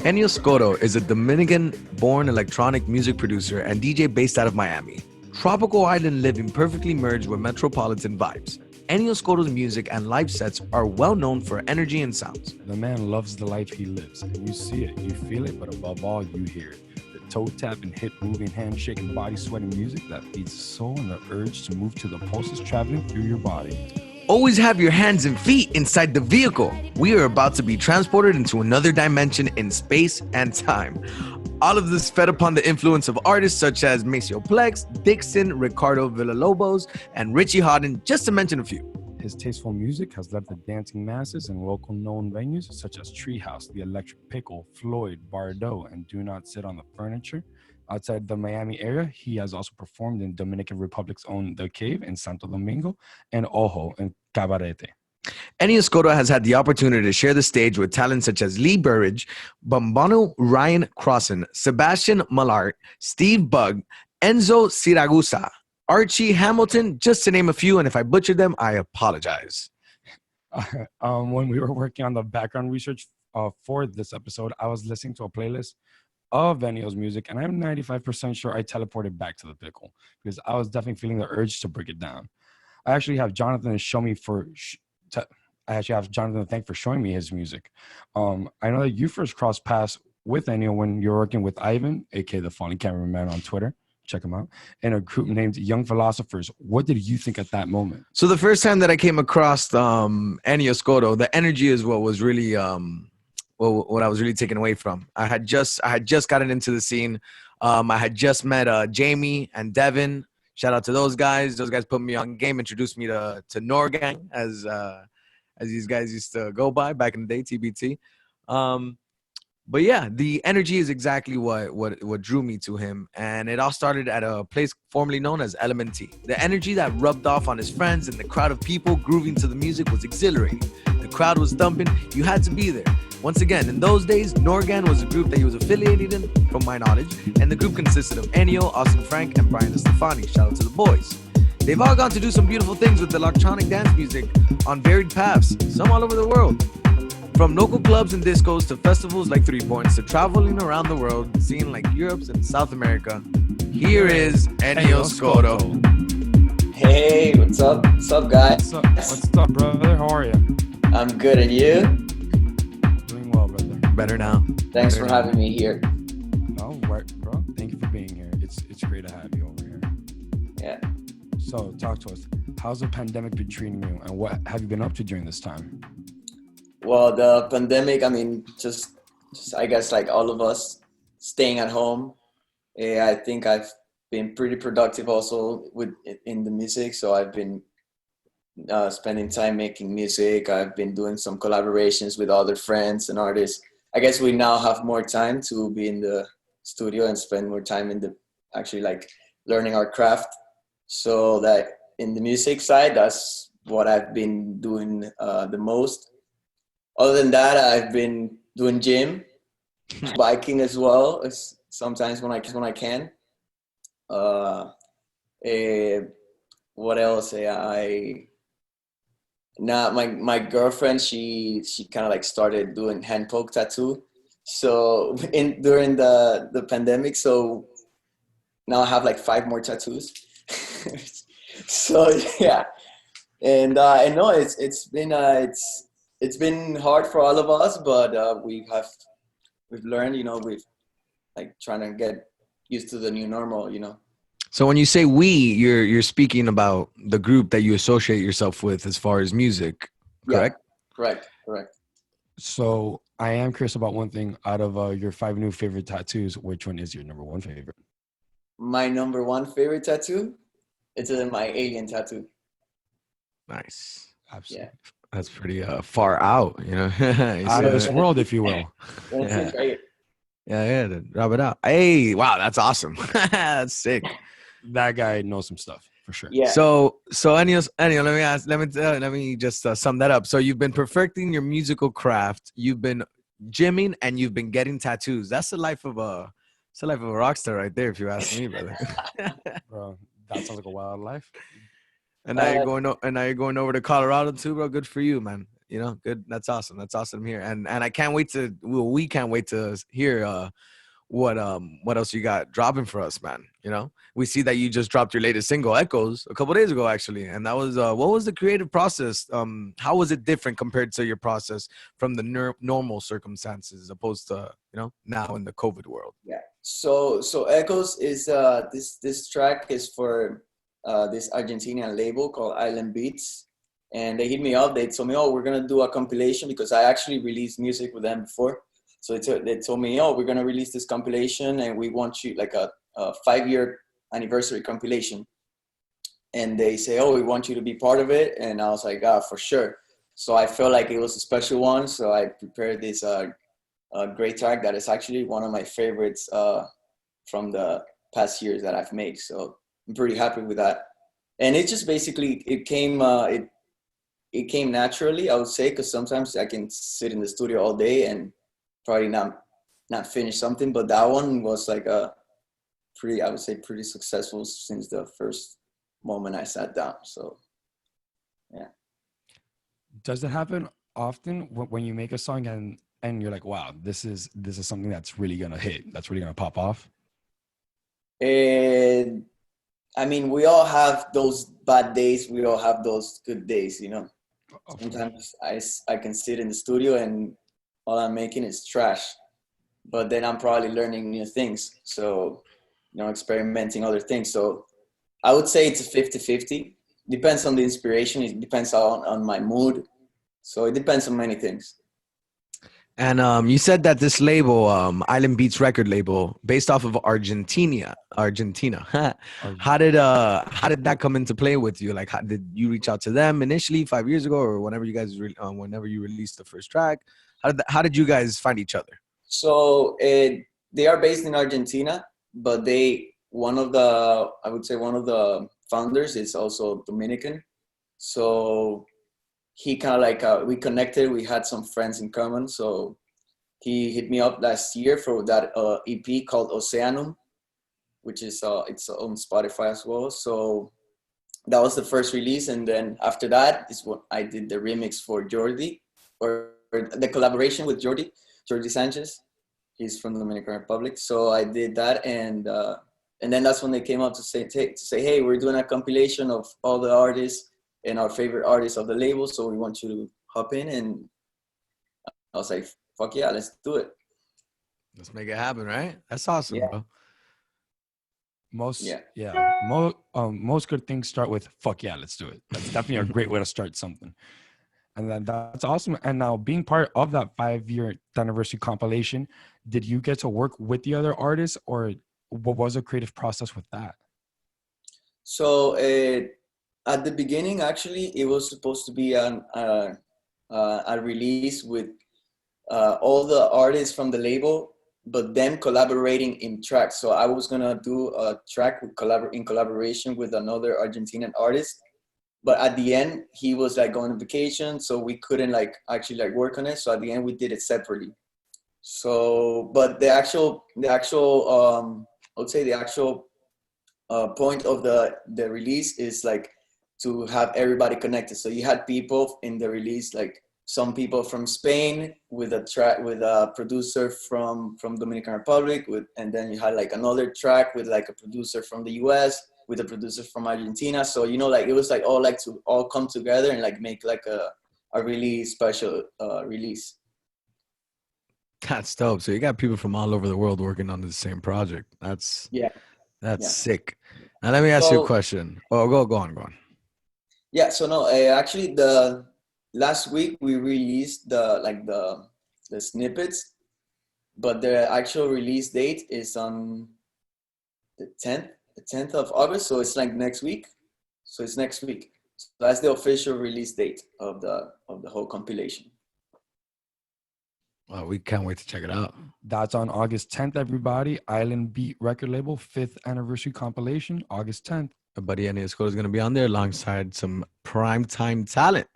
Ennio Skoto is a Dominican-born electronic music producer and DJ based out of Miami. Tropical island living perfectly merged with metropolitan vibes. Ennio Skoto's music and live sets are well known for energy and sounds. The man loves the life he lives, and you see it, you feel it, but above all, you hear it. The toe tapping, hip moving, handshake, and body sweating music that feeds the soul and the urge to move to the pulses traveling through your body. Always have your hands and feet inside the vehicle. We are about to be transported into another dimension in space and time. All of this fed upon the influence of artists such as Maceo Plex, Dixon, Ricardo Villalobos, and Richie Hawtin, just to mention a few. His tasteful music has left the dancing masses in local known venues such as Treehouse, The Electric Pickle, Floyd, Bardot, and Do Not Sit on the Furniture. Outside the Miami area, he has also performed in Dominican Republic's own The Cave in Santo Domingo and Ojo in Cabarete. Ennio Skoto has had the opportunity to share the stage with talents such as Lee Burridge, Bombano Ryan Crossan, Sebastian Malart, Steve Bugg, Enzo Siragusa, Archie Hamilton, just to name a few, and if I butchered them, I apologize. When we were working on the background research for this episode, I was listening to a playlist of Ennio's music, and I'm 95% sure I teleported back to the pickle because I was definitely feeling the urge to break it down. I actually have Jonathan to thank for showing me his music. I know that you first crossed paths with Ennio when you were working with Ivan, aka the Falling Cameraman on Twitter. Check him out. In a group named Young Philosophers. What did you think at that moment? So the first time that I came across Ennio Skoto, the energy is what was really what I was really taken away from. I had just gotten into the scene. I had just met Jamie and Devin. Shout out to those guys. Those guys put me on game, introduced me to Norgang as these guys used to go by back in the day, TBT. But yeah, the energy is exactly what drew me to him. And it all started at a place formerly known as Element T. The energy that rubbed off on his friends and the crowd of people grooving to the music was exhilarating. The crowd was thumping. You had to be there. Once again, in those days, Norgan was a group that he was affiliated in, from my knowledge, and the group consisted of Ennio, Austin Frank, and Brian DeStefani. Shout out to the boys. They've all gone to do some beautiful things with electronic dance music on varied paths, some all over the world. From local clubs and discos to festivals like Three Points to traveling around the world, seeing like Europe and South America, here is Ennio Skoto. Hey, what's up? What's up, guys? What's up, brother? How are you? I'm good, and you? Doing well, brother. Better now. Thanks for having me here. No, right, bro. Thank you for being here. It's great to have you over here. Yeah. So, talk to us. How's the pandemic been treating you, and what have you been up to during this time? Well, the pandemic, I mean, just I guess like all of us staying at home. I think I've been pretty productive also in the music. So I've been spending time making music. I've been doing some collaborations with other friends and artists. I guess we now have more time to be in the studio and spend more time in the actually like learning our craft. So that in the music side, that's what I've been doing the most. Other than that, I've been doing gym, biking as well. Sometimes when I can. What else? My girlfriend, she kind of like started doing hand poke tattoo. So during the pandemic, so now I have like 5 more tattoos. So yeah, and no, it's been hard for all of us, but we've learned, we've like trying to get used to the new normal, So when you say we, you're speaking about the group that you associate yourself with as far as music, correct? Yeah, correct. So I am curious about one thing. Out of your 5 new favorite tattoos, which one is your number 1 favorite? My number 1 favorite tattoo? It's my alien tattoo. Nice. Absolutely. Yeah. That's pretty far out, Out of this world, if you will. Yeah, to rub it out. Hey, wow, that's awesome. That's sick. That guy knows some stuff for sure. Yeah. So Ennio, let me just sum that up. So you've been perfecting your musical craft. You've been gymming and you've been getting tattoos. That's the life of a rock star right there, if you ask me, brother. Bro, that sounds like a wild life. And now you're going over to Colorado too, bro. Good for you, man. You know, good. That's awesome. That's awesome to hear. And I can't wait to. Well, we can't wait to hear what else you got dropping for us, man. You know, we see that you just dropped your latest single, Echoes, a couple days ago, actually, and that was what was the creative process? How was it different compared to your process from the normal circumstances, opposed to now in the COVID world? Yeah. So Echoes is this track is for this Argentinian label called Island Beats, and they hit me up. They told me, "Oh, we're gonna do a compilation," because I actually released music with them before. So they told me, "Oh, we're gonna release this compilation, and we want you like a 5-year anniversary compilation." And they say, "Oh, we want you to be part of it." And I was like, "Ah, for sure." So I felt like it was a special one. So I prepared this great track that is actually one of my favorites from the past years that I've made. So I'm pretty happy with that. And it just basically it came naturally, I would say, because sometimes I can sit in the studio all day and probably not finish something. But that one was like a pretty, I would say, pretty successful since the first moment I sat down. So yeah. Does it happen often when you make a song and you're like, wow, this is something that's really gonna hit, that's really gonna pop off? And I mean, we all have those bad days. We all have those good days, you know. Sometimes I can sit in the studio and all I'm making is trash, but then I'm probably learning new things. So, experimenting other things. So I would say it's a 50-50. Depends on the inspiration. It depends on my mood. So it depends on many things. And you said that this label, Island Beats record label, based off of Argentina. How did that come into play with you? Like, how did you reach out to them initially 5 years ago, or whenever whenever you released the first track? How did you guys find each other? So they are based in Argentina, but one of the founders is also Dominican. So he kind of like we connected. We had some friends in common, so he hit me up last year for that EP called Oceanum, which is it's on Spotify as well. So that was the first release, and then after that is what I did the remix for Jordi, or the collaboration with Jordi Sanchez. He's from the Dominican Republic, so I did that, and then that's when they came up to say, hey, we're doing a compilation of all the artists and our favorite artists of the label, so we want you to hop in. And I was like, fuck yeah, let's do it. Let's make it happen, right? That's awesome, Yeah. bro. Most good things start with fuck yeah, let's do it. That's definitely a great way to start something. And then that's awesome. And now, being part of that 5-year anniversary compilation, did you get to work with the other artists, or what was the creative process with that? So at the beginning, actually, it was supposed to be a release with all the artists from the label, but them collaborating in tracks. So I was gonna do a track in collaboration with another Argentinian artist, but at the end he was like going on vacation, so we couldn't like actually like work on it. So at the end we did it separately. So, but the actual I would say the actual point of the release is like to have everybody connected. So you had people in the release, like some people from Spain with a producer from Dominican Republic, and then you had like another track with like a producer from the US with a producer from Argentina. So like it was like all like to all come together and like make like a really special release. That's dope. So you got people from all over the world working on the same project. That's sick. Now let me ask you a question. Oh, go on. Yeah. So no, actually, the last week we released the snippets, but the actual release date is on the 10th of August. So it's like next week. So it's next week. So that's the official release date of the whole compilation. Well, we can't wait to check it out. That's on August 10th, everybody. Island Beat record label, 5th anniversary compilation, August 10th. My buddy Ennio Skoto is going to be on there alongside some primetime talent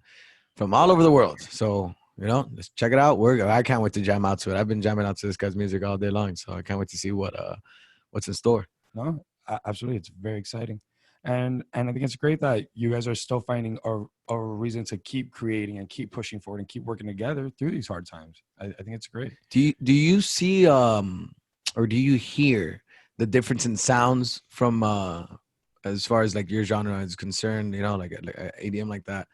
from all over the world. So, let's check it out. I can't wait to jam out to it. I've been jamming out to this guy's music all day long, so I can't wait to see what's in store. No, absolutely. It's very exciting. And I think it's great that you guys are still finding a reason to keep creating and keep pushing forward and keep working together through these hard times. I think it's great. Do you see or do you hear the difference in sounds from as far as like your genre is concerned, like ADM like that?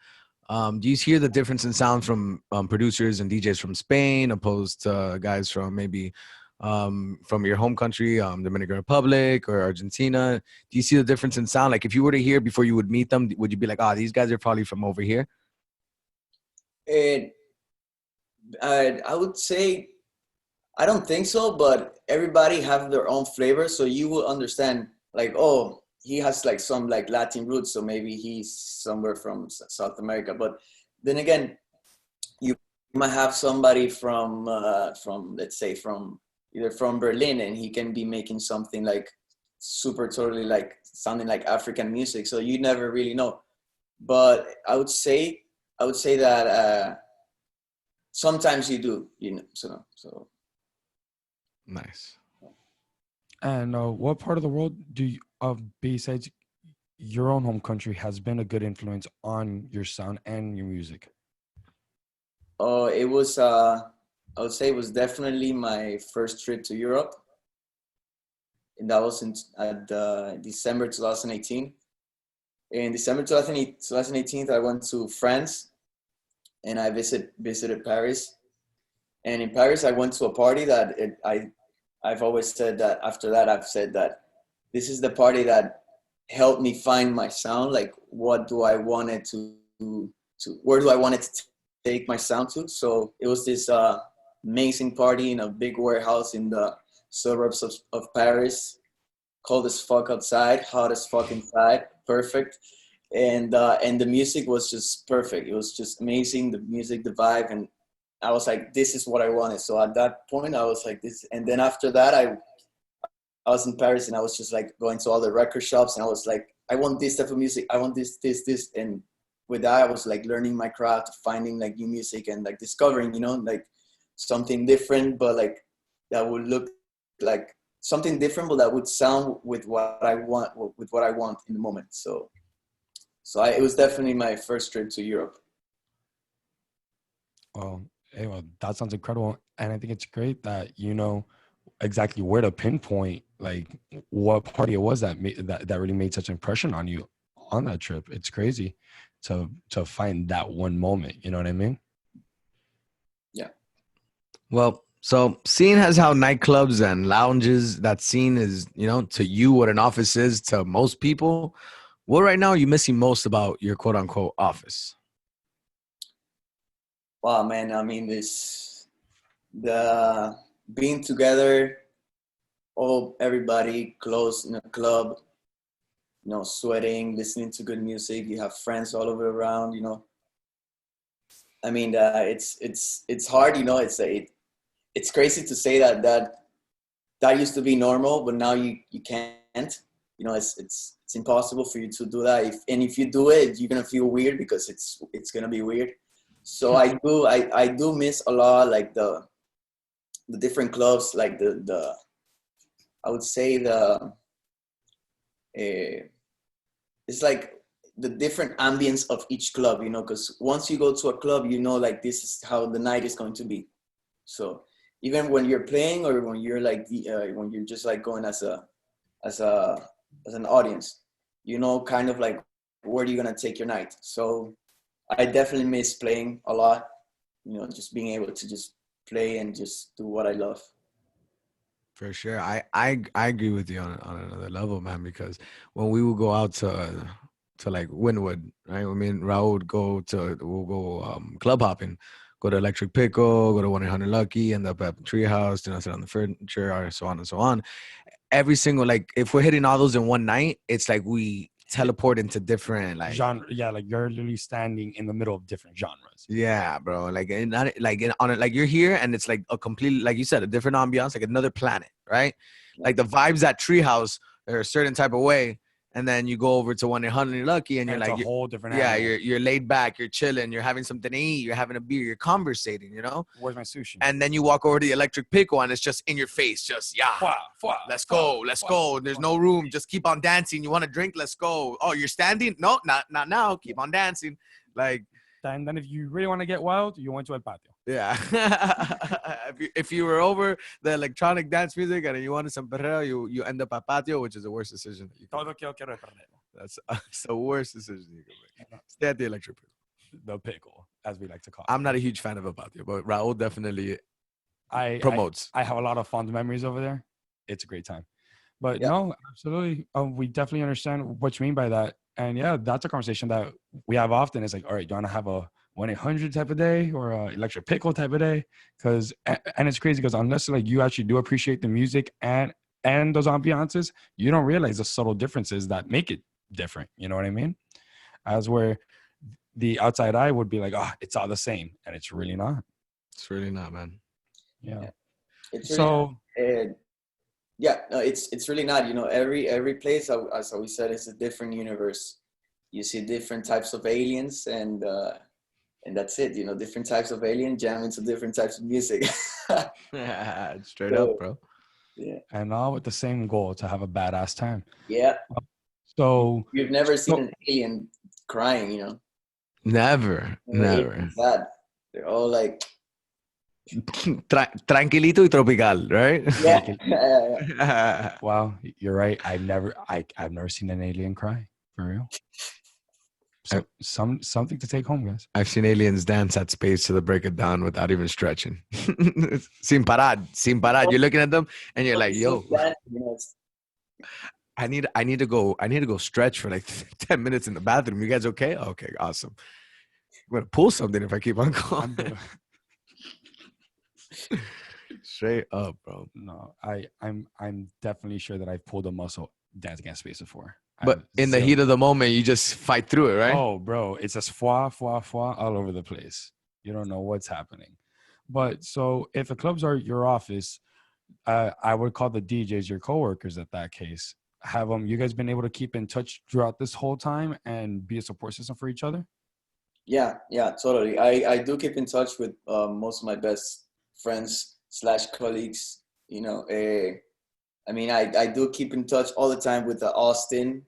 Do you hear the difference in sound from producers and DJs from Spain opposed to guys from maybe from your home country, Dominican Republic or Argentina? Do you see the difference in sound? Like if you were to hear before you would meet them, would you be like, these guys are probably from over here? And I would say I don't think so, but everybody have their own flavor, so you will understand like, oh, he has like some like Latin roots, so maybe he's somewhere from South America. But then again, you might have somebody from let's say from either from Berlin, and he can be making something like super totally like sounding like African music. So you never really know. But I would say that sometimes you do, So Nice. And what part of the world do you, besides your own home country, has been a good influence on your sound and your music? oh, it was I would say it was definitely my first trip to Europe, and that was at December 2018. In December 2018, I went to France and I visited Paris. And in Paris, I went to a party that I've always said that after that, I've said that this is the party that helped me find my sound. Like, what do I want it where do I want it to take my sound to? So it was this amazing party in a big warehouse in the suburbs of Paris, cold as fuck outside, hot as fuck inside, perfect. And the music was just perfect. It was just amazing. The music, the vibe, and I was like, this is what I wanted. So at that point, I was like this. And then after that, I was in Paris and I was just like going to all the record shops and I was like, I want this type of music. I want this. And with that, I was like learning my craft, finding like new music and like discovering, like something different, but like that would look like something different, but that would sound with what I want in the moment. So it was definitely my first trip to Europe. Well, hey, well, that sounds incredible, and I think it's great that you know exactly where to pinpoint like what party it was that really made such an impression on you on that trip. It's crazy to find that one moment. You know what I mean? Yeah. Well, so seeing as how nightclubs and lounges, that scene is, to you what an office is to most people, what right now are you missing most about your quote unquote office? Wow, man. I mean, the being together, everybody close in a club, sweating, listening to good music. You have friends all over around, I mean, it's hard, it's crazy to say that used to be normal, but now you can't. It's impossible for you to do that. If you do it, you're gonna feel weird because it's gonna be weird. So I do miss a lot, like the different clubs, like the I would say it's like the different ambience of each club, because once you go to a club, like this is how the night is going to be. So even when you're playing or when you're like when you're just like going as an audience, kind of like where are you gonna take your night. So I definitely miss playing a lot, just being able to just play and just do what I love. For sure. I agree with you on another level, man, because when we would go out to like Wynwood, right? I mean, Raul would we'll go club hopping, go to Electric Pickle, go to 1-800 Lucky, end up at Treehouse, sit on the furniture, or so on and so on. Every single, like, if we're hitting all those in one night, it's like we teleport into different, like, Genre, yeah, like you're literally standing in the middle of different genres. yeah, bro. Like, on it, like you're here, and it's like a completely, like you said, a different ambiance, like another planet, right? Yeah. Like the vibes at Treehouse are a certain type of way, and then you go over to 1-800 Lucky, and you're And like, it's a whole different yeah, animal. you're laid back, you're chilling, you're having something to eat, you're having a beer, you're conversating, you know. Where's my sushi? And then you walk over to the electric pickle, and it's just in your face, just Fwa, fwa, let's fwa, go, let's fwa, go. There's fwa. no room. Just keep on dancing. You want to drink? Let's go. Oh, you're standing? No, not now. Keep on dancing. Like, And then if you really want to get wild, you went to El Patio. yeah. if you were over the electronic dance music and you wanted some perreo, you end up at patio, which is the worst decision that you can Todo make. que yo quiero es perreo. That's the worst decision you can make. Stay at the electric pickle. The pickle, as we like to call it. I'm not a huge fan of a patio, but Raul definitely I promotes. I have a lot of fond memories over there. It's a great time. But Yeah. no, absolutely. We definitely understand what you mean by that. And yeah, that's a conversation that we have often. It's like, all right, do you want to have a 1-800 type of day or a electric pickle type of day? Because and it's crazy because unless like you actually do appreciate the music and those ambiances, you don't realize the subtle differences that make it different. You know what I mean? As where the outside eye would be like, oh, it's all the same, and it's really not. It's really not, man. Yeah. It's really So yeah, no, it's really not. You know, every place, as we said, is a different universe. You see different types of aliens, and that's it. You know, different types of alien jamming to different types of music. Straight up, bro. Yeah, and all with the same goal to have a badass time. yeah. So You've never seen So- an alien crying. You know, Never. Aliens sad. They're all like, Tranquilito y tropical, right? yeah. wow, you're right. I've never seen an alien cry for real. So something to take home, guys. I've seen aliens dance at space to the break of dawn without even stretching. Sin parar. You're looking at them and you're like, yo, You know, it's, I need to go stretch for like 10 minutes in the bathroom. You guys okay? Okay, awesome. I'm gonna pull something if I keep on I'm going. the- Straight up, bro. no, I'm definitely sure that I've pulled a muscle dancing at space before. But in the heat of the moment, you just fight through it, right? Oh, bro, it's just fwa, fwa, fwa all over the place. You don't know what's happening. But so if the clubs are your office, I would call the DJs your coworkers at that case. Have you guys been able to keep in touch throughout this whole time and be a support system for each other? yeah, totally. I do keep in touch with most of my best friends / colleagues. You know, I mean, I do keep in touch all the time with Austin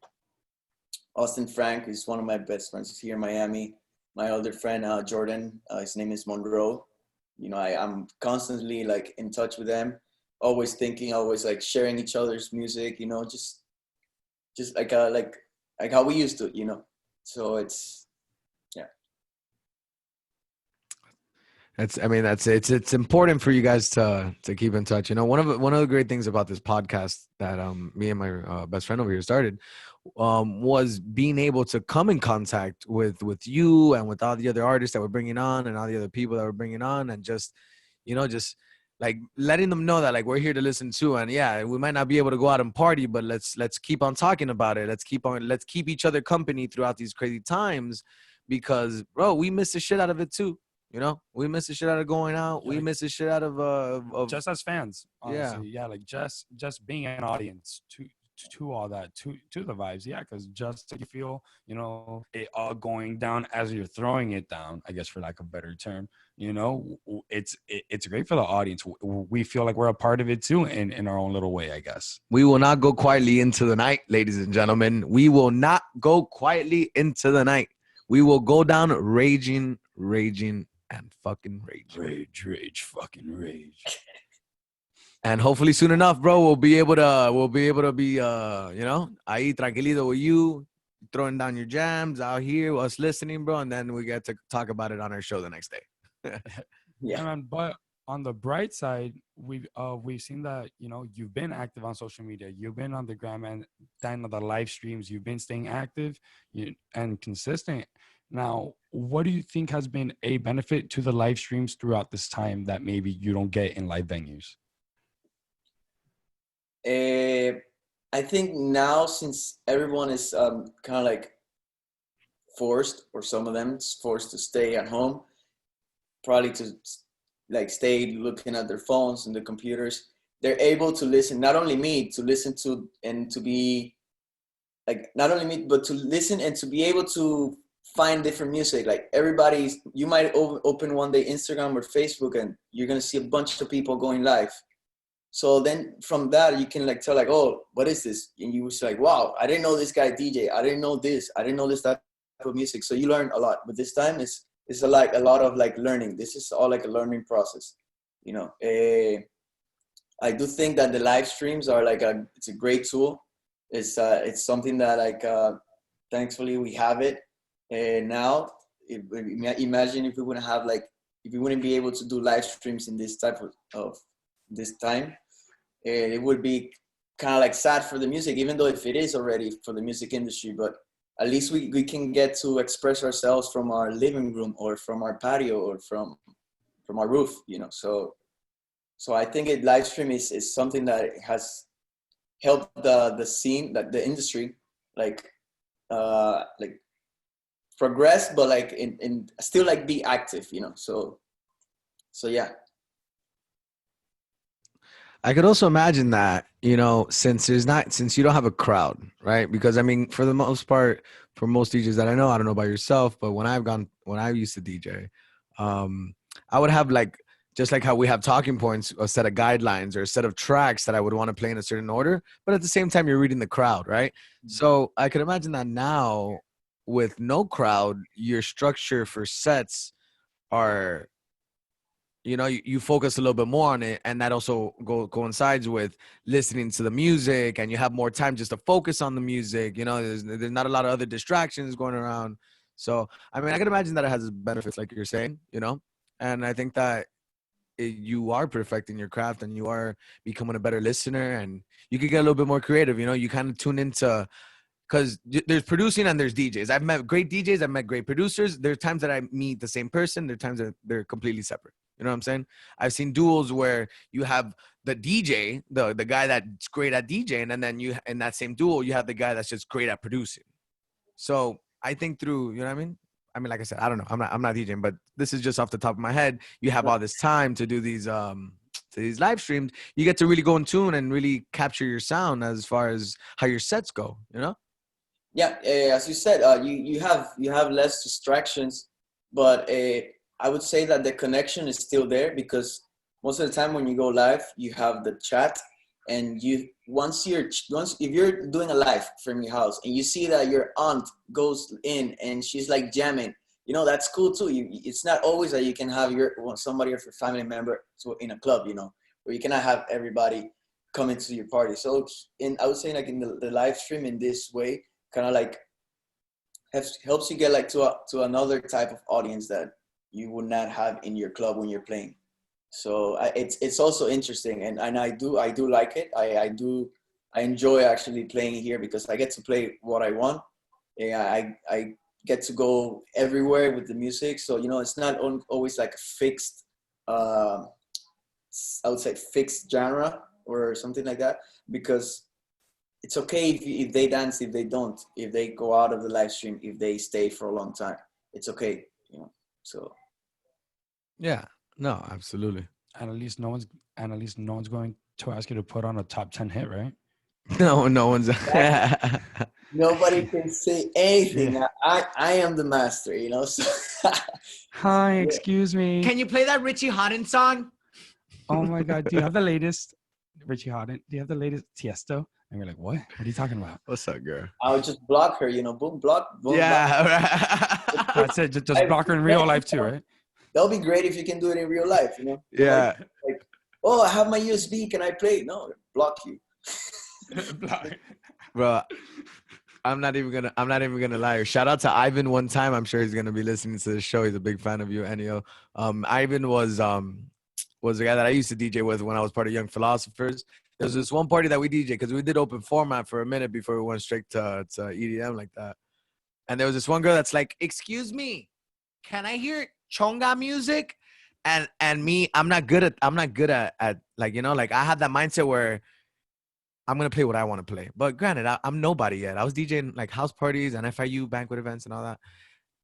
Frank, who's one of my best friends. He's here in Miami. My older friend, Jordan, his name is Monroe. You know, I'm constantly like in touch with them, always thinking, always like sharing each other's music, you know, just like how we used to, you know. So it's, It's important for you guys to keep in touch. You know, one of the great things about this podcast that me and my best friend over here started was being able to come in contact with you and with all the other artists that we're bringing on and all the other people that we're bringing on, and just, you know, just like letting them know that like we're here to listen to. And yeah, we might not be able to go out and party, but let's keep on talking about it. Let's keep each other company throughout these crazy times, because bro, we miss the shit out of it too. You know, we miss the shit out of going out. Yeah, We like- miss the shit out of Just as fans, honestly. Yeah, like just being an audience to all that, to the vibes. Yeah, because just you feel, you know, it all going down as you're throwing it down, I guess, for lack of a better term. You know, it's great for the audience. We feel like we're a part of it too, in our own little way, I guess. We will not go quietly into the night, ladies and gentlemen. We will not go quietly into the night. We will go down raging, and fucking raging. Rage, fucking rage. And hopefully soon enough, bro, we'll be able to be you know, ahí tranquilito with you, throwing down your jams out here, us listening, bro, and then we get to talk about it on our show the next day. yeah. Man, but on the bright side, we've seen that, you know, you've been active on social media, you've been on the gram and then on the live streams, you've been staying active and consistent. Now, what do you think has been a benefit to the live streams throughout this time that maybe you don't get in live venues? I think now, since everyone is kind of like forced, or some of them is forced to stay at home, probably to like stay looking at their phones and the computers, they're able to listen, not only me, to listen to and to be like not only meet, but to listen and to be able to find different music. Like you might open one day Instagram or Facebook, and you're gonna see a bunch of people going live. So then from that you can like tell like, oh, what is this? And you was like, wow, I didn't know this guy DJ. I didn't know this. I didn't know this type of music. So you learn a lot. But this time it's like a lot of like learning. This is all like a learning process. You know, I do think that the live streams are like it's a great tool. It's something that like thankfully we have it now. Imagine if we wouldn't have like, if we wouldn't be able to do live streams in this type of this time, it would be kind of like sad for the music, even though if it is already for the music industry, but at least we can get to express ourselves from our living room or from our patio or from our roof, you know. So I think live stream is something that has helped the scene, like the industry, like progress, but like in still like be active, you know. So yeah. I could also imagine that, you know, since you don't have a crowd, right? Because I mean, for the most part, for most DJs that I don't know about yourself, but when I used to DJ, I would have like, just like how we have talking points, a set of guidelines or a set of tracks that I would want to play in a certain order, but at the same time, you're reading the crowd, right? Mm-hmm. So I could imagine that now with no crowd, your structure for sets are, you know, you focus a little bit more on it, and that also coincides with listening to the music, and you have more time just to focus on the music. You know, there's not a lot of other distractions going around. So, I mean, I can imagine that it has benefits, like you're saying, you know, and I think that you are perfecting your craft and you are becoming a better listener, and you could get a little bit more creative. You know, you kind of tune into, because there's producing and there's DJs. I've met great DJs. I've met great producers. There are times that I meet the same person. There are times that they're completely separate. You know what I'm saying? I've seen duels where you have the DJ, the guy that's great at DJing, and then you, in that same duel, you have the guy that's just great at producing. So I think through, you know what I mean? I mean, like I said, I don't know. I'm not DJing, but this is just off the top of my head. You have all this time to do these live streams. You get to really go in tune and really capture your sound as far as how your sets go, you know? Yeah, as you said, you have less distractions, but I would say that the connection is still there, because most of the time when you go live, you have the chat, and once if you're doing a live from your house and you see that your aunt goes in and she's like jamming, you know, that's cool too. It's not always that you can have somebody of your family member in a club, you know, where you cannot have everybody come into your party. So I would say like in the live stream in this way, kind of like helps you get like to another type of audience that you would not have in your club when you're playing. So it's also interesting, and I do like it. I enjoy actually playing here because I get to play what I want. I get to go everywhere with the music. So, you know, it's not always like a fixed, I would say fixed genre or something like that, because it's okay if they dance, if they don't, if they go out of the live stream, if they stay for a long time, it's okay, you know. So yeah, no, absolutely. And at least no one's going to ask you to put on a top 10 hit, right? No one's. Nobody can say anything. Yeah. I am the master, you know. So hi, excuse me. Can you play that Richie Hawtin song? Oh my God, do you have the latest Richie Hawtin? Do you have the latest Tiesto? And we're like, what? What are you talking about? What's up, girl? I would just block her, you know, boom, block, boom. Yeah, block. right. That's it. Just block her in real life too, right? That'll be great if you can do it in real life, you know. Yeah. Like, oh, I have my USB. Can I play? No, block you. Bro, I'm not even gonna lie. Shout out to Ivan one time. I'm sure he's gonna be listening to the show. He's a big fan of you, Ennio. Ivan was the guy that I used to DJ with when I was part of Young Philosophers. There was this one party that we DJ because we did open format for a minute before we went straight to EDM like that. And there was this one girl that's like, "Excuse me, can I hear chonga music?" And me, I'm not good at like, you know, like I had that mindset where I'm going to play what I want to play. But granted, I'm nobody yet. I was DJing like house parties and FIU banquet events and all that.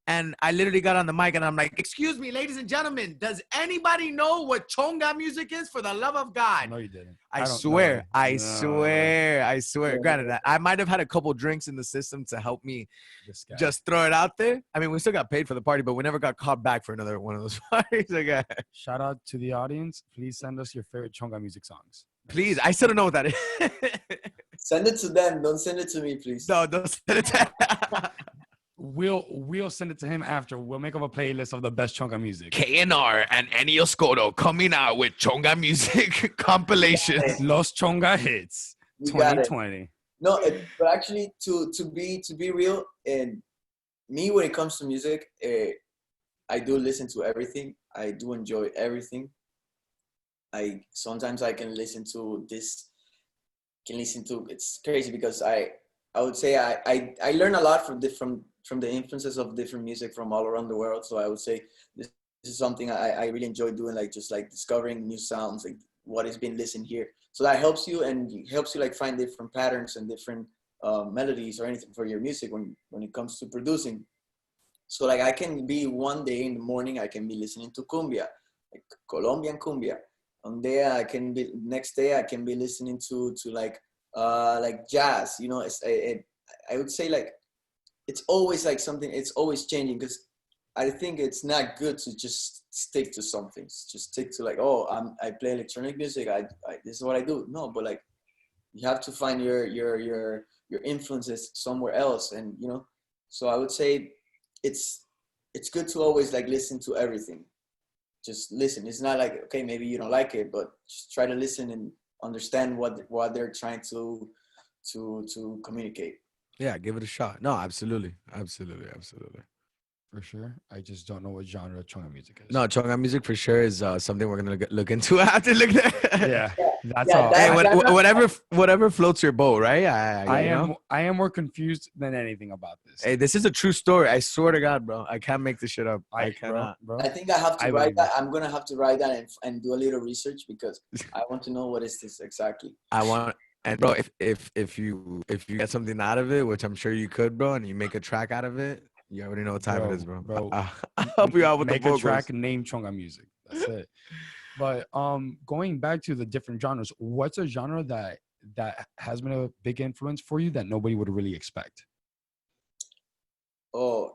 And I literally got on the mic and I'm like, excuse me, ladies and gentlemen, does anybody know what chonga music is? For the love of God. No, you didn't. I don't swear, know. I No. swear, I swear. Granted, I might have had a couple drinks in the system to help me This guy. just throw it out there. I mean, we still got paid for the party, but we never got caught back for another one of those parties. Like, Shout out to the audience. Please send us your favorite chonga music songs. please, I still don't know what that is. Send it to them. Don't send it to me, please. No, don't send it to We'll send it to him after. We'll make up a playlist of the best chonga music. KNR and Ennio Skoto coming out with chonga music compilations. Los Chonga Hits You got it. 2020. No, but actually, to be real, and me when it comes to music, I do listen to everything. I do enjoy everything. Sometimes I can listen to this. It's crazy because I would say I learn a lot from the influences of different music from all around the world. So I would say this is something I really enjoy doing, like just like discovering new sounds, like what is being listened here. So that helps you like find different patterns and different melodies or anything for your music when it comes to producing. So like I can be one day in the morning, I can be listening to cumbia, like Colombian cumbia. Next day I can be listening to like jazz. You know, I would say like it's always like something. It's always changing because I think it's not good to just stick to something. Just stick to like, oh, I play electronic music. This is what I do. No, but like you have to find your influences somewhere else, and you know. So I would say it's good to always like listen to everything. Just listen. It's not like, okay, maybe you don't like it, but just try to listen and understand what they're trying to communicate. Yeah, give it a shot. No, absolutely. For sure. I just don't know what genre chonga music is. No, chonga music for sure is something we're gonna look into after. Look there. Yeah, that's Yeah, all. Hey, whatever floats your boat, right? I am more confused than anything about this. Hey, this is a true story. I swear to God, bro. I can't make this shit up. I cannot. bro. I think I have to I write believe that. I'm gonna have to write that and do a little research because I want to know what is this exactly. I want, and bro, if you get something out of it, which I'm sure you could, bro, and you make a track out of it, you already know what time it is, bro. I'll help you out with the Make a vocals. track, name chonga music. That's it. But going back to the different genres, what's a genre that has been a big influence for you that nobody would really expect? Oh,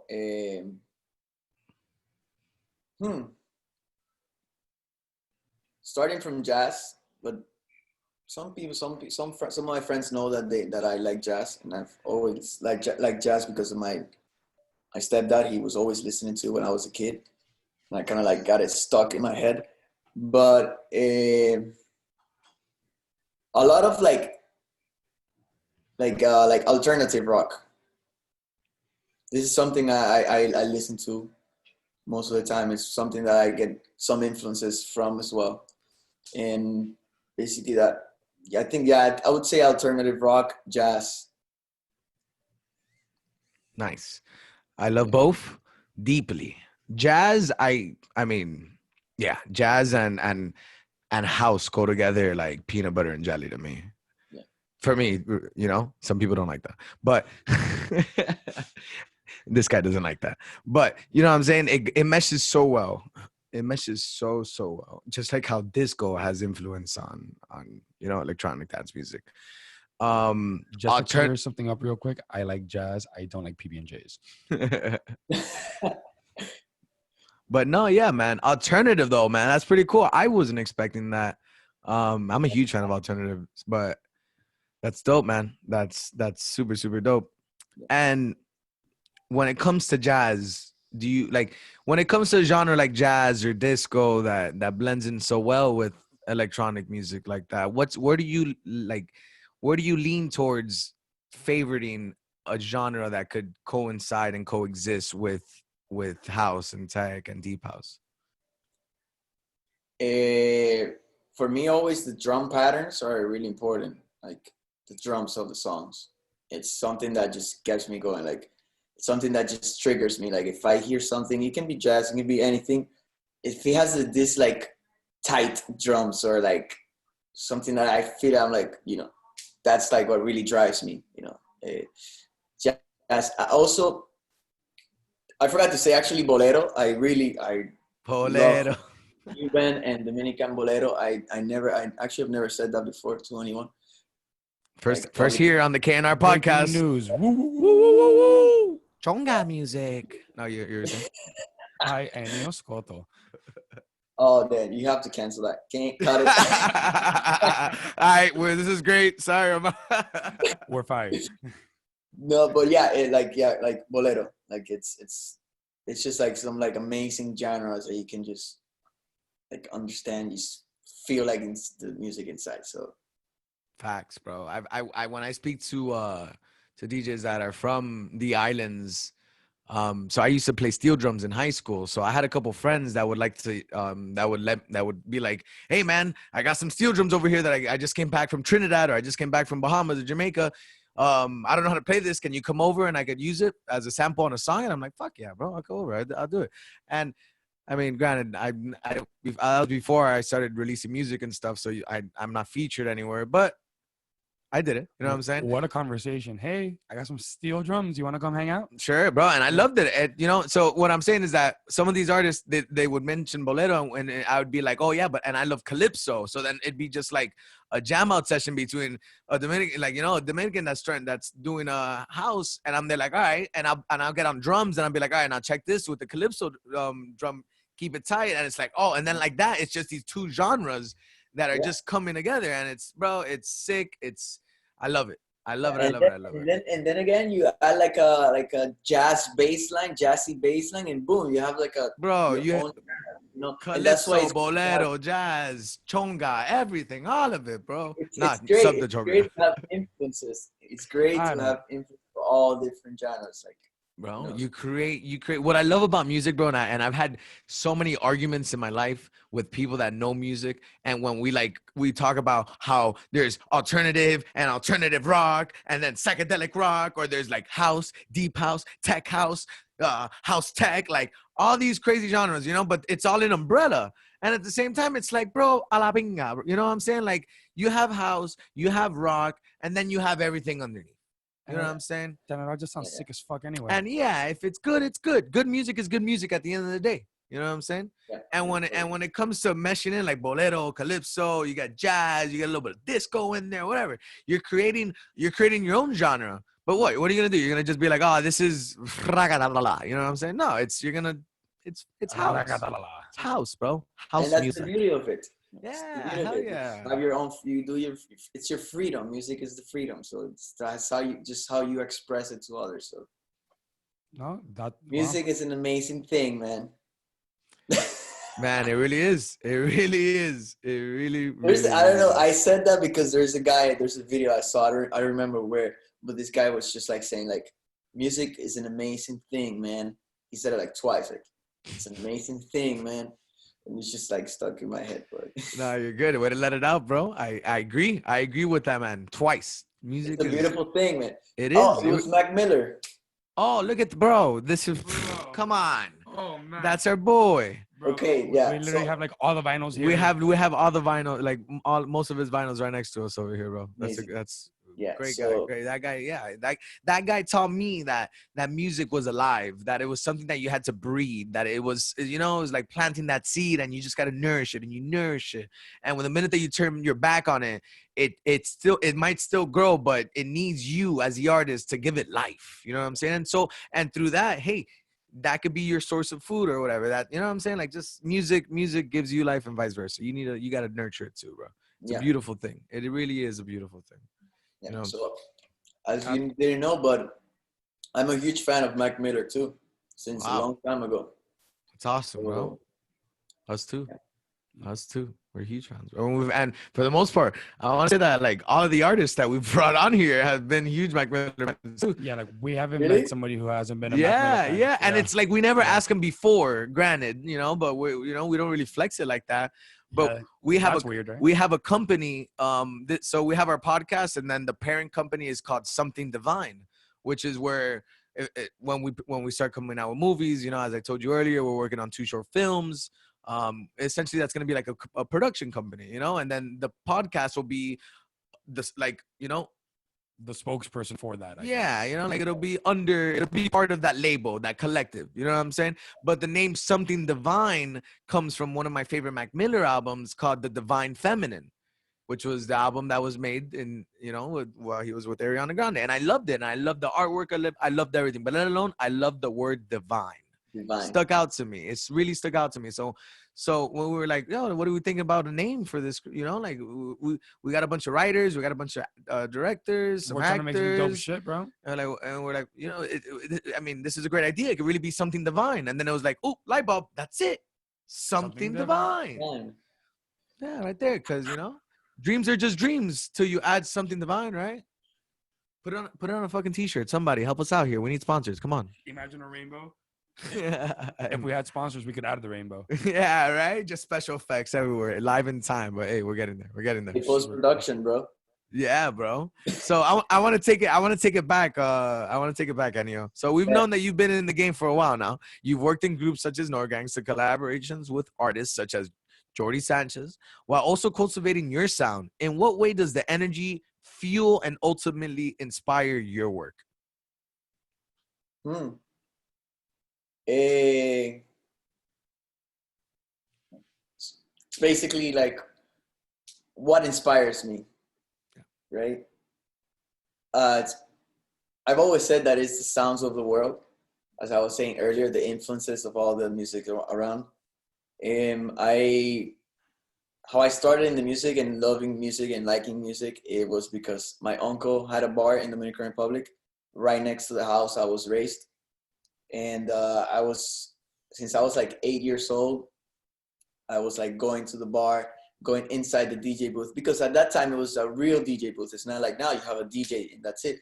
starting from jazz, but some of my friends know that I like jazz, and I've always like jazz because of my stepdad. He was always listening to it when I was a kid, and I kind of like got it stuck in my head. But a lot of like alternative rock. This is something I listen to most of the time. It's something that I get some influences from as well, and basically that. Yeah, I think I would say alternative rock, jazz. Nice. I love both deeply. Jazz, I mean, yeah, jazz and house go together like peanut butter and jelly to me. Yeah. For me, you know, some people don't like that, but this guy doesn't like that. But you know what I'm saying? It meshes so well. It meshes so well. Just like how disco has influence on you know, electronic dance music. Just to clear something up real quick, I like jazz. I don't like PB&Js. But no, yeah, man. Alternative though, man. That's pretty cool. I wasn't expecting that. I'm a huge fan of alternatives, but that's dope, man. That's super, super dope. And when it comes to jazz, do you like when it comes to a genre like jazz or disco that blends in so well with electronic music like that? Where do you lean towards favoriting a genre that could coincide and coexist with house and tech and deep house? For me, always the drum patterns are really important. Like the drums of the songs. It's something that just gets me going. Like it's something that just triggers me. Like if I hear something, it can be jazz, it can be anything. If it has this like tight drums or like something that I feel, I'm like, you know, that's like what really drives me, you know. Jazz. I forgot to say actually bolero. I love Bolero. Cuban and Dominican bolero. I actually have never said that before to anyone. First, Like first here on the KNR Breaking podcast. news. Woo, woo, woo, woo. Chonga music. No, you're saying? Hi, Ennio Skoto. oh, then you have to cancel that. Can't cut it. All right, well, this is great. Sorry, We're fired. No, but yeah, like bolero. Like it's just like some like amazing genres that you can just like understand. You feel like it's the music inside. So Facts, bro. I when I speak to DJs that are from the islands, so I used to play steel drums in high school. So I had a couple friends that would like to that would be like, hey man, I got some steel drums over here that I just came back from Trinidad, or I just came back from Bahamas or Jamaica. I don't know how to play this. Can you come over and I could use it as a sample on a song? And I'm like, fuck yeah, bro, I'll go over. I'll do it. And I mean, granted, I was before I started releasing music and stuff, so I'm not featured anywhere, but I did it. You know what I'm saying? What a conversation. Hey, I got some steel drums. You want to come hang out? Sure, bro. And I loved it. And, you know, so what I'm saying is that some of these artists, they would mention bolero, and I would be like, oh yeah, and I love calypso. So then it'd be just like a jam out session between a Dominican, like, you know, a Dominican that's doing a house, and I'm there like, all right, and I'll get on drums, and I'll be like, all right, now check this with the calypso drum, keep it tight, and it's like, oh, and then like that, it's just these two genres that are just coming together, and it's sick. I love it. I love it. And then again, you add like a jazzy bass line, and boom, you have like a you know, calypso, bolero, jazz, chonga, everything, all of it, bro. It's Not great. sub the It's chonga. great to have influences. It's great to have influence for all different genres, like. Bro, you create what I love about music, bro, and I've had so many arguments in my life with people that know music, and when we talk about how there's alternative rock, and then psychedelic rock, or there's like house, deep house, tech house, house tech, like all these crazy genres, you know, but it's all an umbrella. And at the same time, it's like, bro, a la pinga, you know what I'm saying? Like, you have house, you have rock, and then you have everything underneath. You know what I'm saying? Then it all just sounds sick as fuck anyway. And yeah, if it's good, it's good. Good music is good music at the end of the day. You know what I'm saying? Yeah. And when it comes to meshing in like bolero, calypso, you got jazz, you got a little bit of disco in there, whatever. You're creating your own genre. But what are you gonna do? You're gonna just be like, oh, this is ragadala. You know what I'm saying? No, it's house. It's house, bro. House and that's music. the beauty of it. Yeah, hell yeah. You have your own. It's your freedom. Music is the freedom. So that's how you express it to others. So music is an amazing thing, man. Man, it really is. It really is. It really. I don't know. I said that because there's a video I saw. I remember but this guy was just like saying like, music is an amazing thing, man. He said it like twice. Like, it's an amazing thing, man. And it's just like stuck in my head, bro. No, you're good. Way to let it out, bro. I agree. I agree with that, man. Twice. Music is a beautiful thing, man. It is. Oh, it was Mac Miller. Oh, look at bro. This is come on. Oh man. That's our boy. Bro, okay, yeah. We literally have like all the vinyls here. We have all the vinyl, like most of his vinyls right next to us over here, bro. That's yeah, great guy. Great. That guy, yeah. That guy taught me that music was alive, that it was something that you had to breed, that it was, you know, it was like planting that seed, and you just gotta nourish it, and you nourish it. And when the minute that you turn your back on it, it might still grow, but it needs you as the artist to give it life. You know what I'm saying? And through that, hey, that could be your source of food or whatever. That, you know what I'm saying? Like, just music gives you life and vice versa. You gotta nurture it too, bro. It's a beautiful thing. It really is a beautiful thing. Yeah. You know? So, as you didn't know, but I'm a huge fan of Mac Miller too, since a long time ago. It's awesome, bro. Us too. Us too. We're huge fans. And for the most part, I want to say that like all of the artists that we've brought on here have been huge Mac Miller fans too. Yeah, like we haven't met somebody who hasn't been a Mac Miller fan. Yeah. And it's like we never asked him before, granted, you know, but we don't really flex it like that. But we have weird, right? We have a company. So we have our podcast, and then the parent company is called Something Divine, which is where when we start coming out with movies, you know, as I told you earlier, we're working on 2 short films. Essentially, that's going to be like a production company, you know, and then the podcast will be this, like, you know, the spokesperson for that. I Yeah, guess. you know, like it'll be part of that label, that collective. You know what I'm saying? But the name Something Divine comes from one of my favorite Mac Miller albums called The Divine Feminine, which was the album that was made in, you know, while he was with Ariana Grande. And I loved it. And I loved the artwork. I loved everything. But let alone, I loved the word divine. Divine. Stuck out to me. It's really stuck out to me. So when we were like, yo, what do we think about a name for this? You know, like we got a bunch of writers, we got a bunch of directors, some We're trying to make some dope actors, shit, bro. and we're like, you know, I mean, this is a great idea. It could really be something divine. And then it was like, oh, light bulb. That's it. Something divine. Divine. Yeah, right there. Because you know, dreams are just dreams till you add something divine, right? Put it on a fucking t-shirt. Somebody help us out here. We need sponsors. Come on. Imagine a rainbow. Yeah. If we had sponsors, we could add the rainbow. Yeah, right. Just special effects everywhere, live in time. But hey, we're getting there. We're getting there. Post production, bro. Yeah, bro. So I want to take it. I want to take it back. I want to take it back, Ennio. So we've known that you've been in the game for a while now. You've worked in groups such as Norgangs to collaborations with artists such as Jordi Sanchez, while also cultivating your sound. In what way does the energy fuel and ultimately inspire your work? Basically, like, what inspires me, right? I've always said that it's the sounds of the world. As I was saying earlier, the influences of all the music around. How I started in the music and loving music and liking music, it was because my uncle had a bar in the Dominican Republic right next to the house I was raised. And since I was like 8 years old, I was like going to the bar, going inside the DJ booth, because at that time it was a real DJ booth. It's not like now you have a DJ and that's it.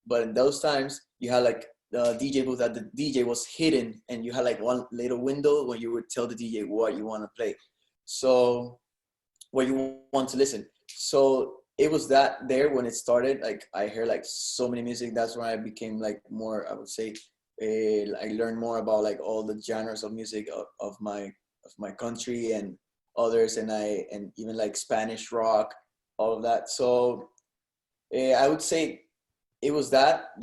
But in those times, you had like the DJ booth that the DJ was hidden, and you had like one little window where you would tell the DJ what you want to play. So what you want to listen. So it was that there when it started. Like I heard like so many music. That's when I became like more, I would say, I learned more about like all the genres of music of my country and others, and even like Spanish rock, all of that. So I would say it was that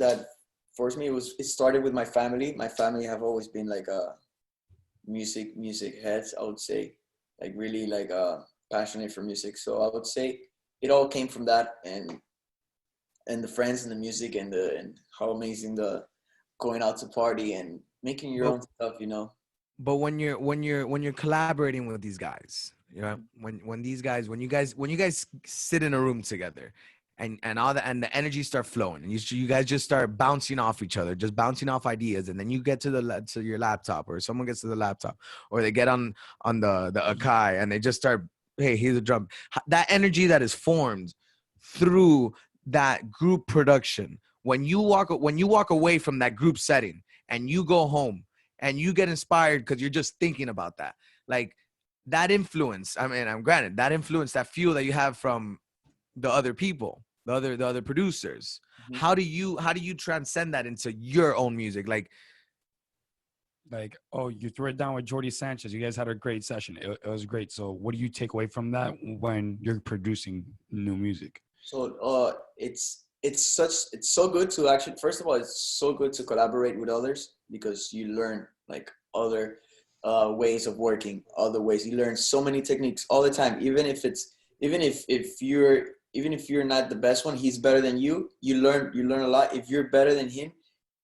forced me. It started with my family. My family have always been like music heads, I would say, like really like passionate for music. So I would say it all came from that, and the friends and the music and how amazing the going out to party and making your own stuff, you know. But when you're collaborating with these guys, you know, when you guys sit in a room together, and the energy start flowing, and you guys just start bouncing off each other, just bouncing off ideas, and then you get to your laptop, or someone gets to the laptop, or they get on the Akai, and they just start, hey, here's a drum. That energy that is formed through that group production, when you walk away from that group setting and you go home and you get inspired because you're just thinking about that, like that influence. I mean, I'm granted that influence, that fuel that you have from the other people, the other producers. Mm-hmm. How do you transcend that into your own music? Like, oh, you threw it down with Jordi Sanchez. You guys had a great session. It was great. So what do you take away from that when you're producing new music? So it's so good to actually, first of all, it's so good to collaborate with others, because you learn like other ways of working, other ways. You learn so many techniques all the time. Even if you're not the best one, he's better than you. You learn a lot. If you're better than him,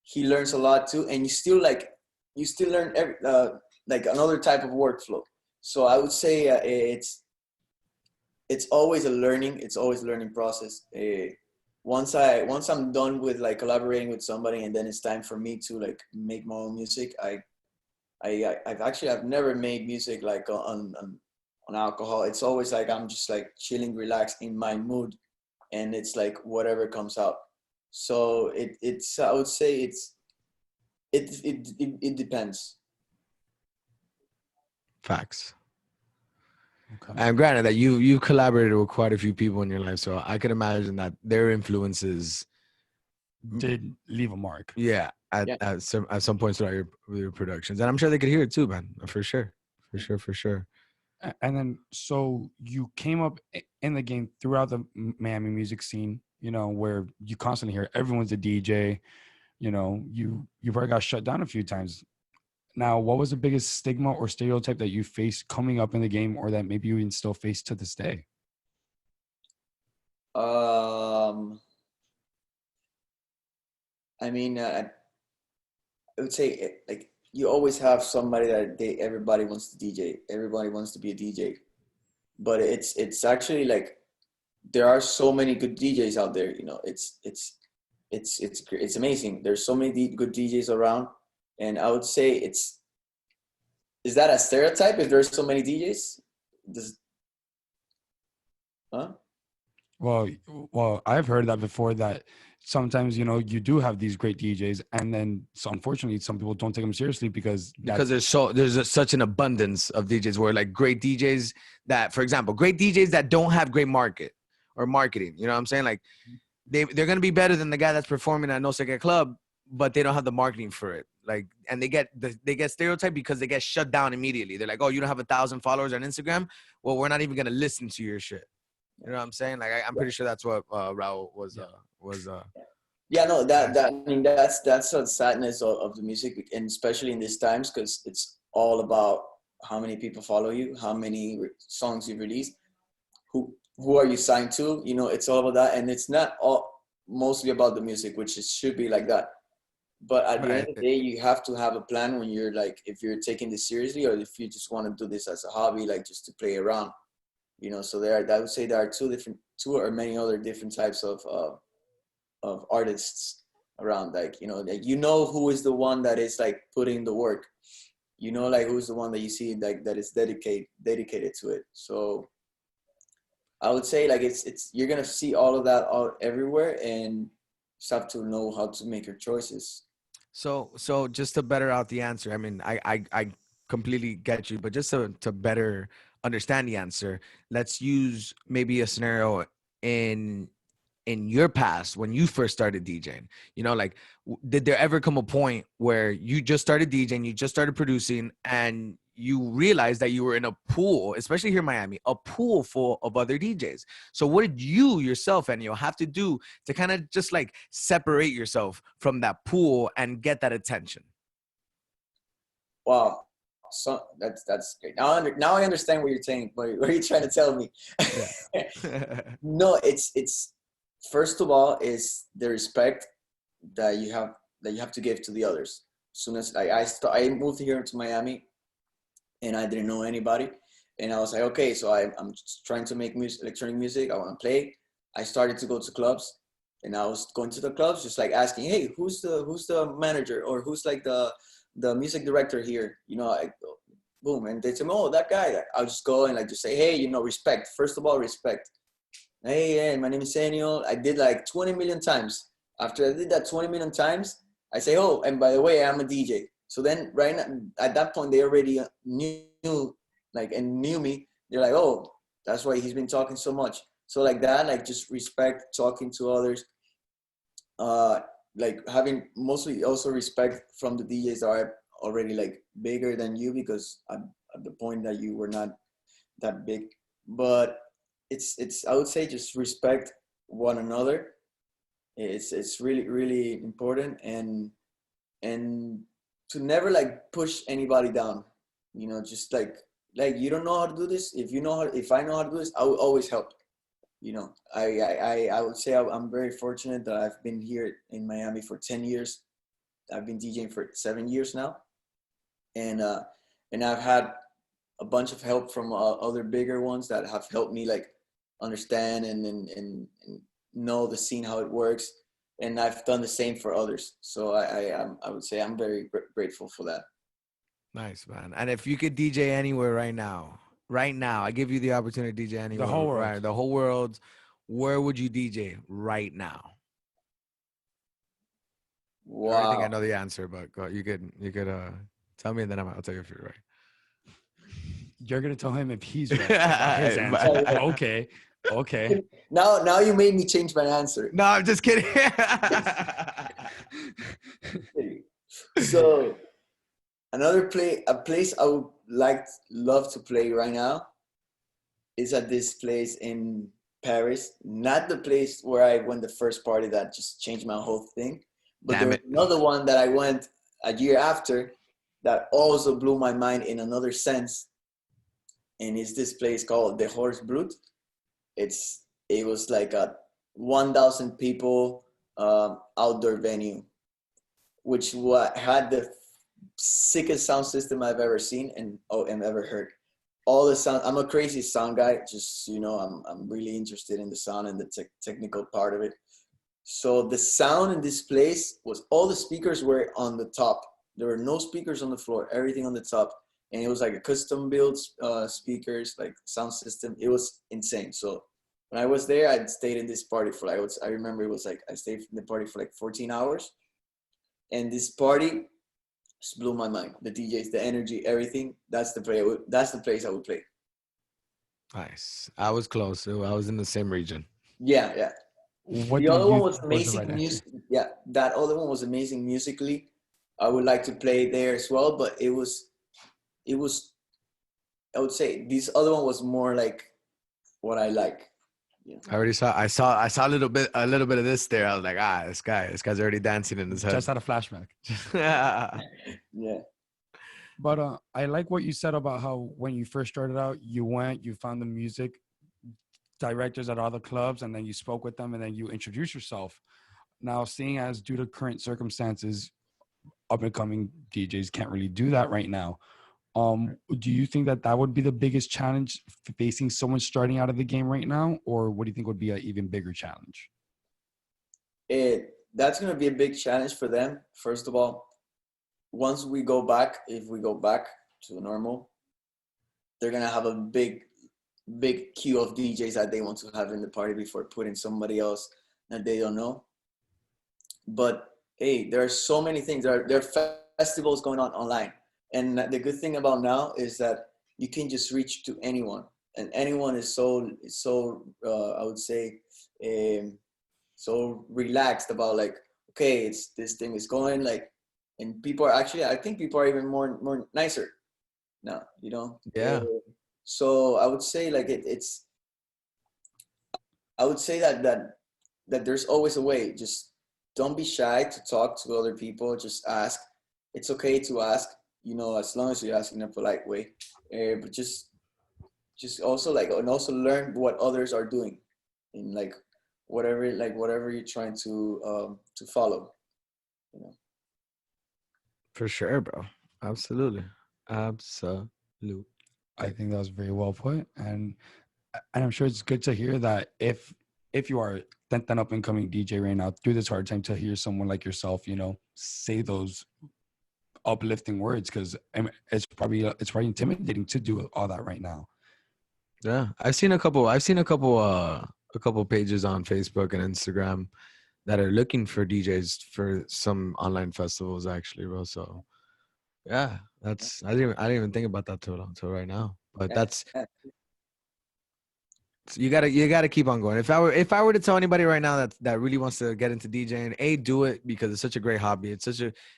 he learns a lot too, and you still learn like another type of workflow. So I would say it's always a learning process. Once I'm done with like collaborating with somebody, and then it's time for me to like make my own music, I've never made music like on alcohol. It's always like I'm just like chilling, relaxed in my mood, and it's like whatever comes out. So it's I would say it depends. Facts. Okay. And granted that you collaborated with quite a few people in your life, so I could imagine that their influences did leave a mark. Yeah, at some points throughout your productions, and I'm sure they could hear it too, man. For sure. And then, so you came up in the game throughout the Miami music scene. where you constantly hear everyone's a DJ. You probably got shut down a few times. Now, what was the biggest stigma or stereotype that you faced coming up in the game, or that maybe you even still face to this day? I mean, I would say like you always have somebody that everybody wants to DJ. Everybody wants to be a DJ, but it's actually like there are so many good DJs out there. It's amazing. There's so many good DJs around, and I would say is that a stereotype if there's so many DJs? Huh? Well, I've heard that before, that sometimes, you do have these great DJs, and then unfortunately some people don't take them seriously because such an abundance of DJs where like great DJs that, for example, great DJs that don't have great marketing. You know what I'm saying? Like they're going to be better than the guy that's performing at No Sé Qué Club, but they don't have the marketing for it. Like, and they get stereotyped because they get shut down immediately. They're like, oh, you don't have 1,000 followers on Instagram? Well, we're not even going to listen to your shit. You know what I'm saying? Like, I'm pretty sure that's what Raul was. Yeah, no, that I mean that's the sadness of the music, and especially in these times, because it's all about how many people follow you, how many songs you release, who are you signed to. It's all about that, and it's not all mostly about the music, which it should be like that. But at the end of the day, you have to have a plan when you're like, if you're taking this seriously, or if you just want to do this as a hobby, like just to play around. So I would say there are two or many other different types of artists around. Like who is the one that is like putting the work. Like who's the one that you see like that is dedicated to it. So I would say like it's you're gonna see all of that out everywhere, and just have to know how to make your choices. So just to better out the answer, I mean, I completely get you, but just to better understand the answer, let's use maybe a scenario in your past when you first started DJing. Like, did there ever come a point where you just started DJing, you just started producing, and you realized that you were in a pool, especially here in Miami, a pool full of other DJs? So what did you yourself, Ennio, have to do to kind of just like separate yourself from that pool and get that attention? Wow. So that's great. Now I understand what you're saying. What are you trying to tell me? Yeah. No, it's first of all is the respect that you have to give to the others. As soon as I moved here to Miami, and I didn't know anybody, and I was like, okay, so I'm just trying to make electronic music. I want to play. I started to go to clubs, and I was going to the clubs just like asking, hey, who's the manager, or who's like the music director here? Boom, and they say, oh, that guy. I'll just go and like just say, hey, respect. First of all, respect. Hey, my name is Ennio. I did like 20 million times. After I did that 20 million times, I say, oh, and by the way, I'm a DJ. So then right now, at that point, they already knew me. They're like, oh, that's why he's been talking so much. So like that, like just respect, talking to others, like having mostly also respect from the DJs that are already like bigger than you, because at the point that you were not that big. But it's I would say just respect one another. It's really, really important, and to never like push anybody down. Just like you don't know how to do this. If I know how to do this, I will always help. I would say I'm very fortunate that I've been here in Miami for 10 years. I've been DJing for 7 years now, and I've had a bunch of help from other bigger ones that have helped me like understand and know the scene, how it works, and I've done the same for others. So I would say I'm very grateful for that. Nice, man. And if you could DJ anywhere right now, I give you the opportunity to DJ anywhere. The whole world. Right, the whole world. Where would you DJ right now? Wow. I already think I know the answer, but you could tell me, and then I'll tell you if you're right. You're gonna tell him if he's right about his answer. Okay. Now you made me change my answer. No, I'm just kidding. So a place I would love to play right now is at this place in Paris, not the place where I went the first party that just changed my whole thing, but there Damn was it. another one that I went a year after that also blew my mind in another sense, and it's this place called the Horse Brute. It was like a 1,000 people outdoor venue, which had the sickest sound system I've ever seen and ever heard. All the sound. I'm a crazy sound guy. Just I'm really interested in the sound and the technical part of it. So the sound in this place was all the speakers were on the top. There were no speakers on the floor. Everything on the top, and it was like a custom built speakers, like sound system. It was insane. So when I was there, I stayed in this party for I remember it was like I stayed in the party for like 14 hours, and this party just blew my mind. The DJs, the energy, everything. That's the place I would play. Nice. I was close. I was in the same region. Yeah, yeah. What The do other you one was think was the right amazing answer? music. Yeah, that other one was amazing musically. I would like to play there as well, but it was. I would say this other one was more like what I like. Yeah, I already saw. I saw a little bit of this there. I was like, this guy's already dancing in his head. Just had a flashback. yeah, But I like what you said about how when you first started out, you found the music directors at other clubs, and then you spoke with them, and then you introduced yourself. Now, seeing as due to current circumstances, up and coming DJs can't really do that right now. Do you think that would be the biggest challenge facing someone starting out of the game right now, or what do you think would be an even bigger challenge? that's gonna be a big challenge for them. First of all, once we go back, if we go back to normal, they're gonna have a big queue of DJs that they want to have in the party before putting somebody else that they don't know. But hey, there are so many things. There are festivals going on online, and the good thing about now is that you can just reach to anyone, and anyone is so I would say so relaxed about like, okay, it's this thing is going like, and people are actually, I think people are even more nicer now, Yeah. so I would say like it's I would say that there's always a way. Just don't be shy to talk to other people. Just ask. It's okay to ask, as long as you ask in a polite way. But just also like, and also learn what others are doing in whatever you're trying to follow. You know. For sure, bro. Absolutely. Absolutely. I think that was very well put, and I'm sure it's good to hear that if you are an up and coming DJ right now through this hard time, to hear someone like yourself, say those uplifting words, because it's probably intimidating to do all that right now. Yeah. I've seen a couple pages on Facebook and Instagram that are looking for DJs for some online festivals actually, bro. So yeah, I didn't even think about that till right now. But that's Yeah. you gotta keep on going. If I were to tell anybody right now that really wants to get into DJing, do it, because it's such a great hobby. It's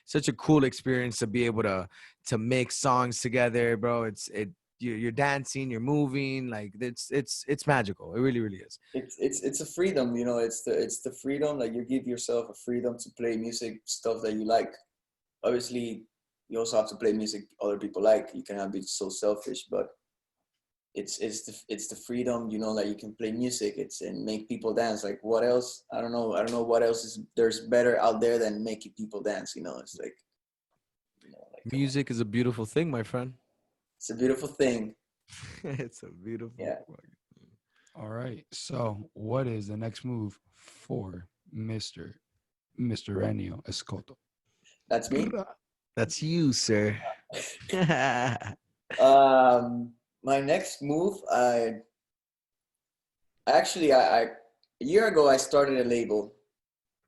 such a cool experience to be able to mix songs together, bro. You're dancing, you're moving, like it's magical. It really, really is. It's a freedom, it's the freedom, like you give yourself a freedom to play music stuff that you like. Obviously you also have to play music other people like. You cannot be so selfish, but it's the freedom, like you can play music, and make people dance. Like what else? I don't know what else there's better out there than making people dance. It's like, like come on. Music is a beautiful thing, my friend. It's a beautiful thing. It's a beautiful. Yeah. All right. So, what is the next move for Mr. Ennio Skoto? That's me. That's you, sir. My next move, I a year ago I started a label,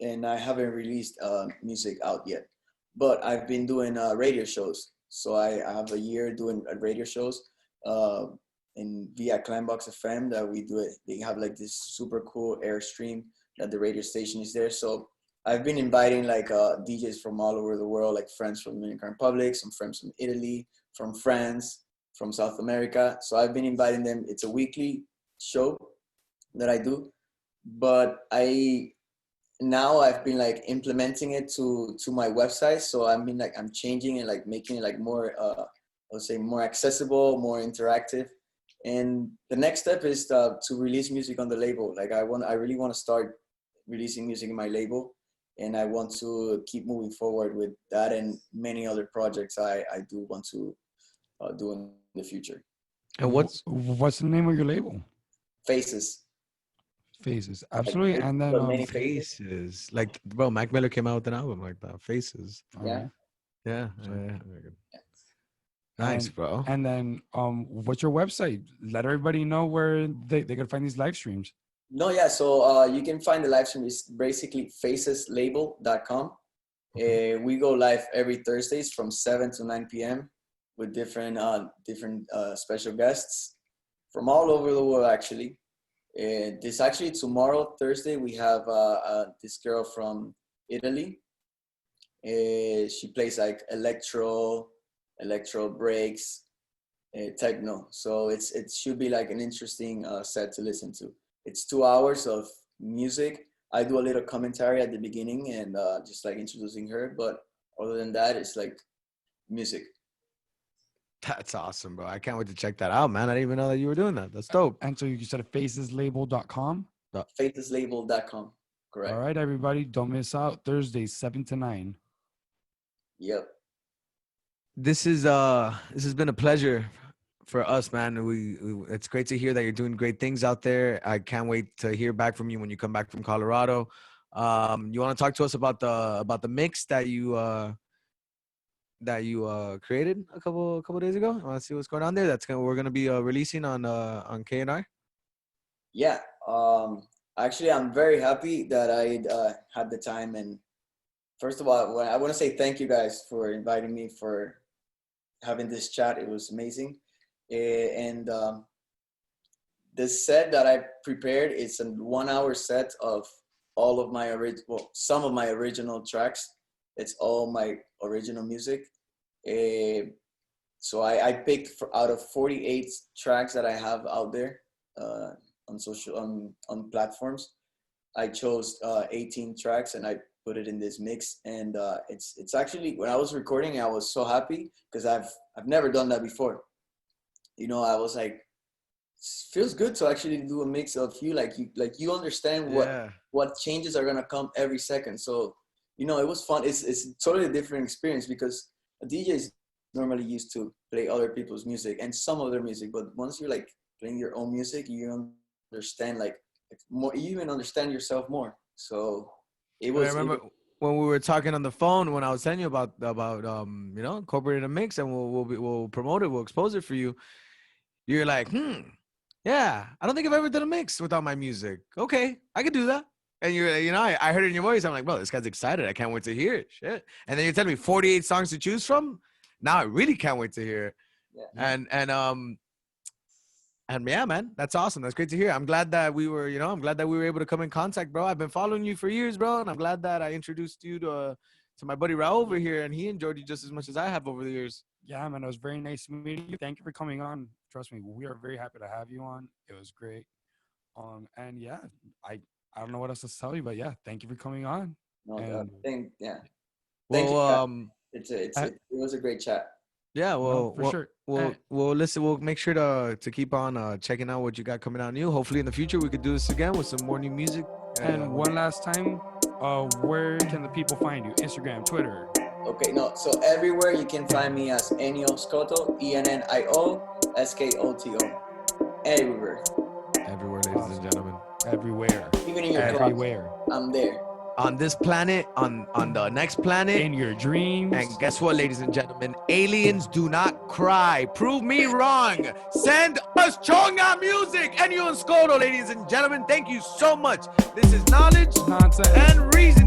and I haven't released music out yet, but I've been doing radio shows. So I have a year doing radio shows uh, in via Climbbox FM that we do it. They have like this super cool Airstream that the radio station is there. So I've been inviting like DJs from all over the world, like friends from Dominican Republic, some friends from Italy, from France, from South America. So I've been inviting them. It's a weekly show that I do, but now I've been like implementing it to my website. So I mean, like I'm changing it, like making it like more, I would say more accessible, more interactive. And the next step is to release music on the label. Like I really want to start releasing music in my label, and I want to keep moving forward with that and many other projects I do want to do in the future. And what's the name of your label? Faces. Faces, absolutely. And then many Faces, like bro, Mac Miller came out with an album like that. Faces. Yeah. Yeah. Nice, bro. And then what's your website? Let everybody know where they can find these live streams. No, yeah. So you can find the live stream. It's basically faceslabel.com. We go live every Thursdays from 7 to 9 p.m. with different special guests from all over the world, actually. This actually tomorrow, Thursday, we have this girl from Italy. She plays like electro breaks, techno. So it should be like an interesting set to listen to. It's 2 hours of music. I do a little commentary at the beginning and just like introducing her. But other than that, it's like music. That's awesome, bro. I can't wait to check that out, man. I didn't even know that you were doing that. That's dope. And so you said faceslabel.com? Faceslabel.com. Correct. All right, everybody. Don't miss out. Thursdays, 7 to 9. Yep. This has been a pleasure for us, man. It's great to hear that you're doing great things out there. I can't wait to hear back from you when you come back from Colorado. You want to talk to us about the mix that you created a couple days ago? I want to see what's going on there. We're gonna be releasing on KNR. Yeah. Actually, I'm very happy that I had the time. And first of all, I want to say thank you guys for inviting me, for having this chat. It was amazing. And the set that I prepared is a 1 hour set of all of my some of my original tracks. It's all my original music. So I picked out of 48 tracks that I have out there on platforms. I chose 18 tracks and I put it in this mix. And it's actually, when I was recording, I was so happy because I've never done that before. You know, I was like, it feels good to actually do a mix of you, like you understand what changes are gonna come every second. So, you know, it was fun. It's a totally different experience because a DJ is normally used to play other people's music and some of their music, but once you're like playing your own music, you understand like more. You even understand yourself more. So it was. I remember when we were talking on the phone when I was telling you about you know, incorporating a mix and we'll promote it, we'll expose it for you. You're like, yeah, I don't think I've ever done a mix without my music. Okay, I could do that. And I heard it in your voice. I'm like, bro, this guy's excited. I can't wait to hear it. Shit. And then you're telling me 48 songs to choose from. Now I really can't wait to hear it. Yeah. And yeah, man, that's awesome. That's great to hear. I'm glad that we were able to come in contact, bro. I've been following you for years, bro, and I'm glad that I introduced you to my buddy Raul over here, and he enjoyed you just as much as I have over the years. Yeah, man, it was very nice meeting you. Thank you for coming on. Trust me, we are very happy to have you on. It was great. And yeah, I don't know what else to tell you, but yeah, thank you for coming on. No, and, yeah. Well, it was a great chat. Yeah, well, for sure. We'll listen. We'll make sure to keep on checking out what you got coming out new. Hopefully, in the future, we could do this again with some more new music. And one last time, where can the people find you? Instagram, Twitter. Okay, so everywhere you can find me as Ennio Skoto, Ennio Skoto. Everywhere. Everywhere, ladies and gentlemen. Everywhere. Even in your everywhere. Club, I'm there. On this planet, on the next planet. In your dreams. And guess what, ladies and gentlemen? Aliens do not cry. Prove me wrong. Send us Chonga music. Ennio Skoto, ladies and gentlemen. Thank you so much. This is Knowledge, Nonsense, and Reason.